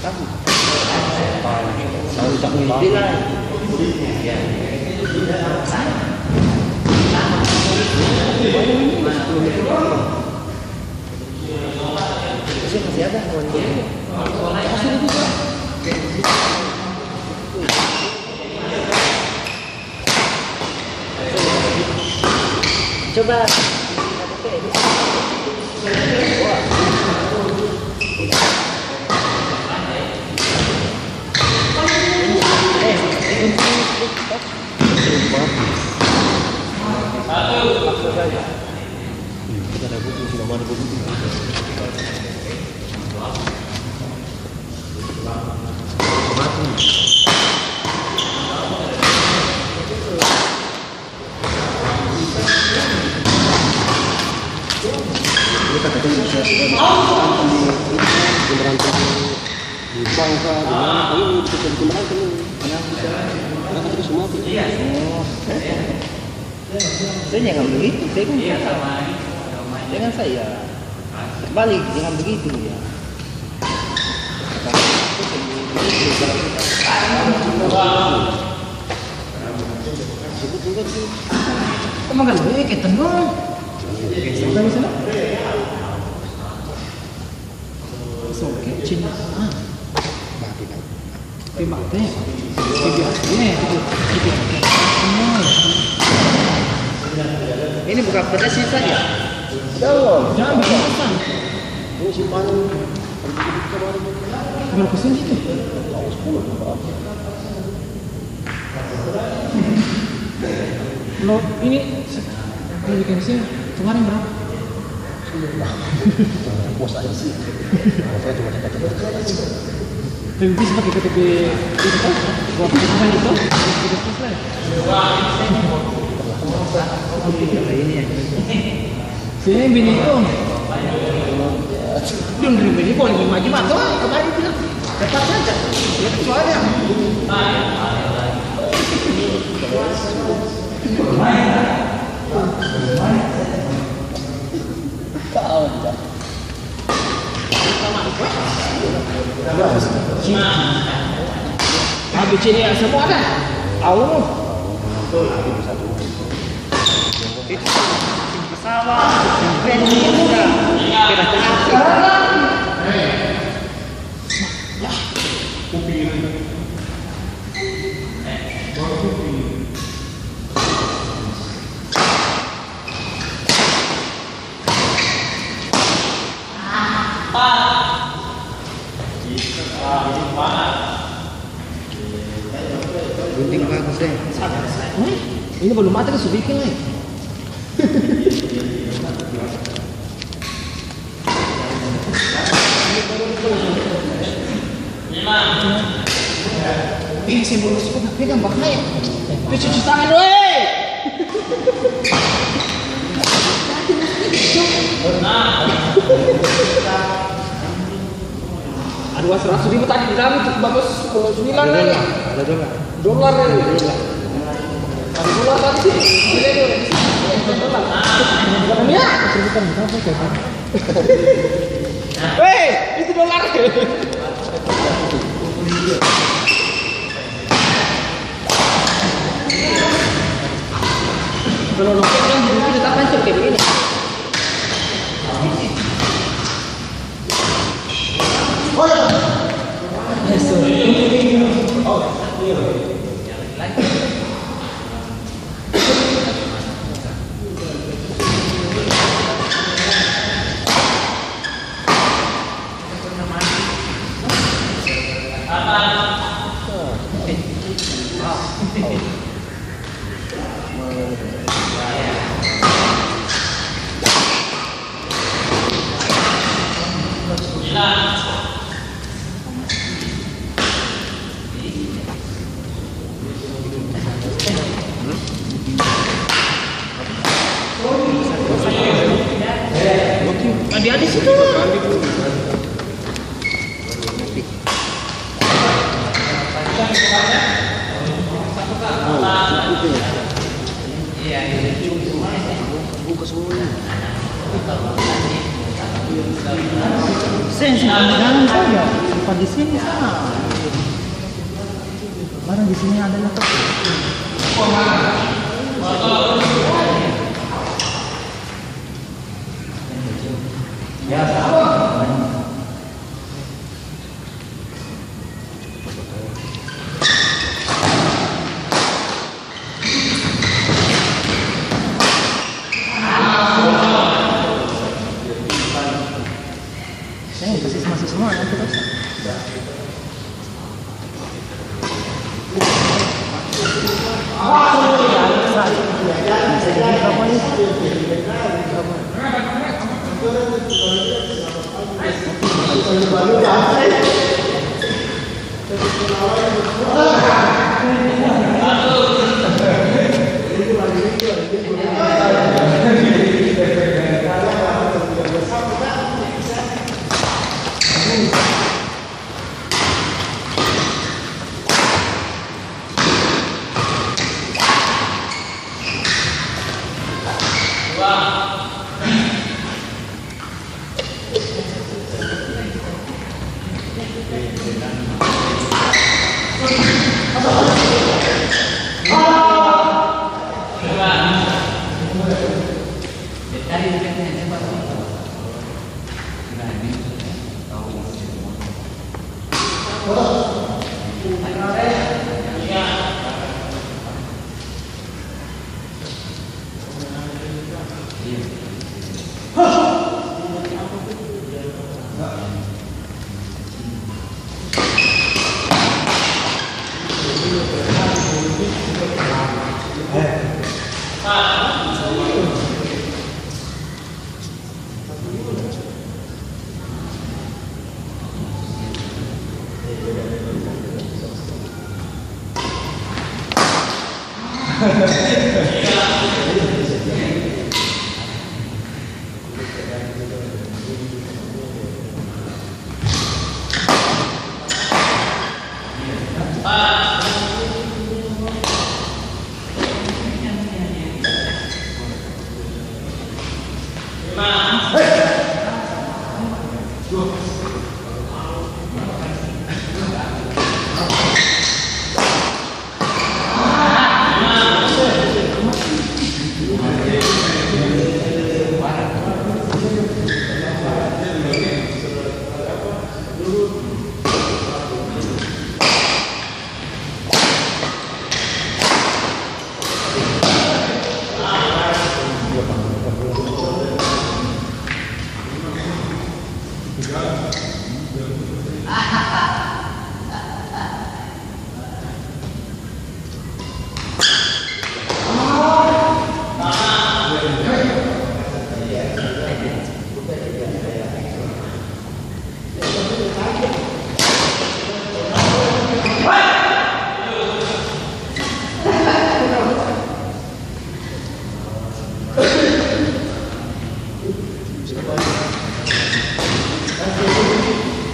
Tahu. Tahu tak mesti lah. Ya. Masih ada kawan gue. Coba. Kita ada buku sudah mana buku itu. Kita ketemu di bangsa di mana kami bisa digunakan kami karena itu semua saya jangan begitu, saya kan jangan saya balik, jangan begitu ya. Kamu kan boleh ketemu sampai sana. Oke, Cina. Mati. Ini bukan pedasnya saja. Jangan bikin ini simpanan. Berapa sen itu? 10. Lo ini bikin sih kemarin berapa? Bos aja sih. Saya cuma dapat. Lebih bisa pakai KTP itu kan? Buat apa itu? Sudah selesai. Sini bini itu. Belum beli bini kok ini maju maju. Kemarin bilang cepat saja. Soalnya. Tahu tak? ABC ni semua ada. Tahu. Pesawat, beni juga. Kita kenal. Ya. Kopi ini. Gunting bagus deh. Ini belum mati sudah bikin nih. Ini sih belum suka pegang bahaya. Cuci tangan weh. Aduh, 100.000 tadi di dalam itu bagus 9 nih. Ada dolar nih. Ada dolar tadi sih. Dolar. Bukan ya? Weh, itu dolar. Kalau lo kan jadi kita pancur kayak begini. Oh ya. Dia di situ. Buka semuanya. Sensi dalam saja. Apa di sini sama? Barang di sini ada laptop. Ya, masih semua nanti terus.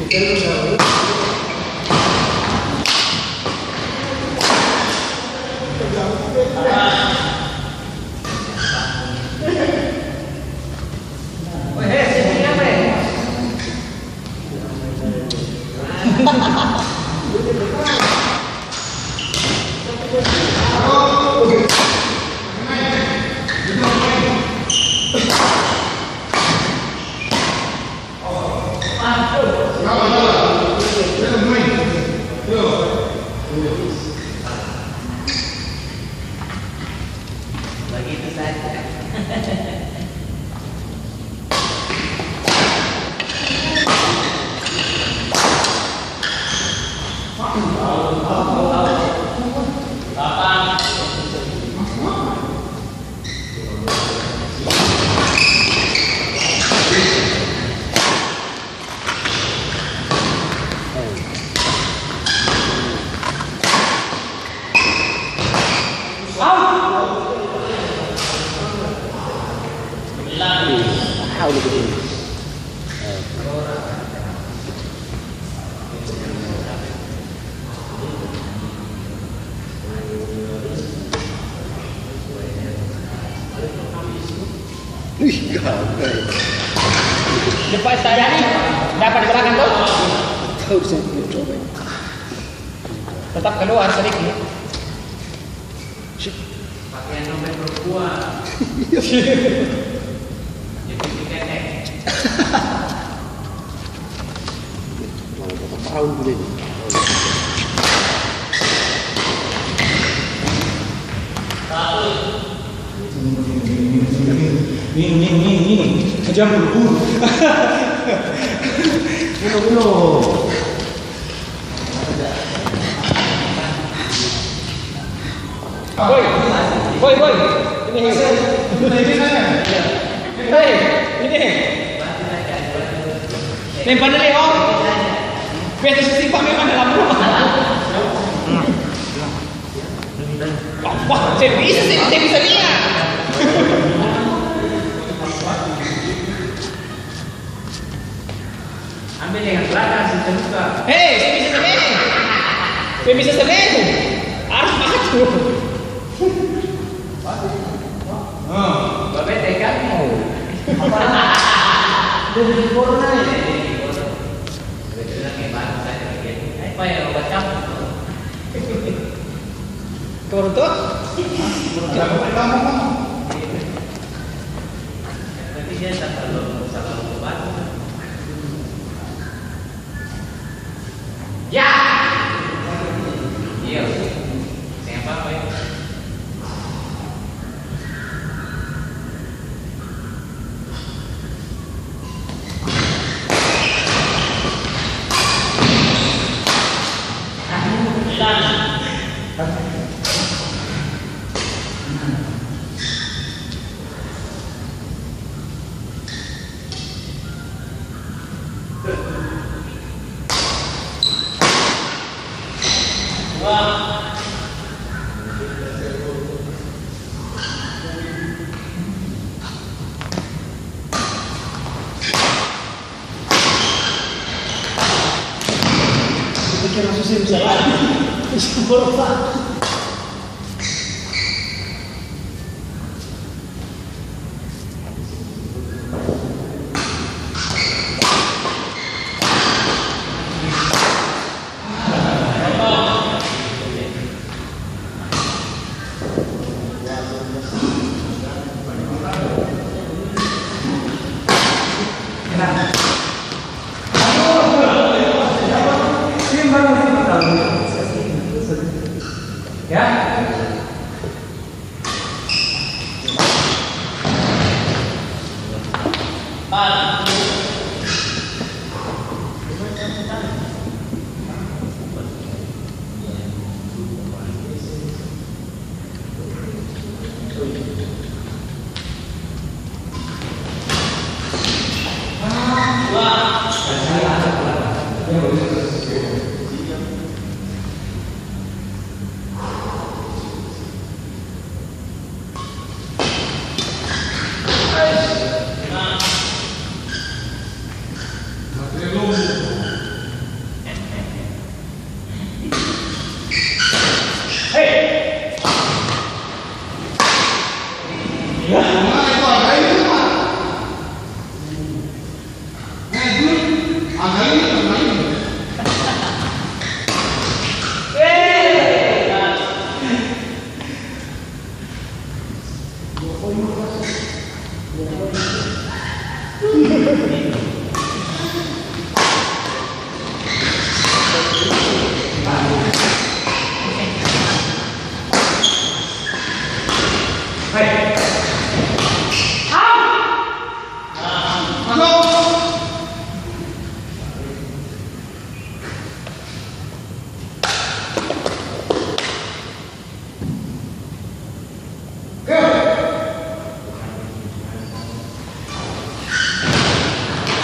Begitu saja. حاولوا بالإنجليزي. Depan saya nih dapat gerakan tuh. tahu di sini coba. Tetap keluar sedikit. Pakaian dompet perempuan. Jadi ketek. Malah berapa tahun dulu ini. Ini. Kejam dulu. Minum. Boy. Ini. Hei, ini. Lempar dulu, Om. Biasa sesimpang memang dalam rumah. Wah, saya bisa lihat. Ambil yang belakang sih terbuka. Hei, saya bisa semedi. Harus maju. Bapak tekan. Dari corona ini. Apa yang obat kamu? Kau tuh? Tapi dia tak perlu obat. Ya. Iya. Siapa apa ya? Kira susah bisa lari. Bisa berapa? Hai.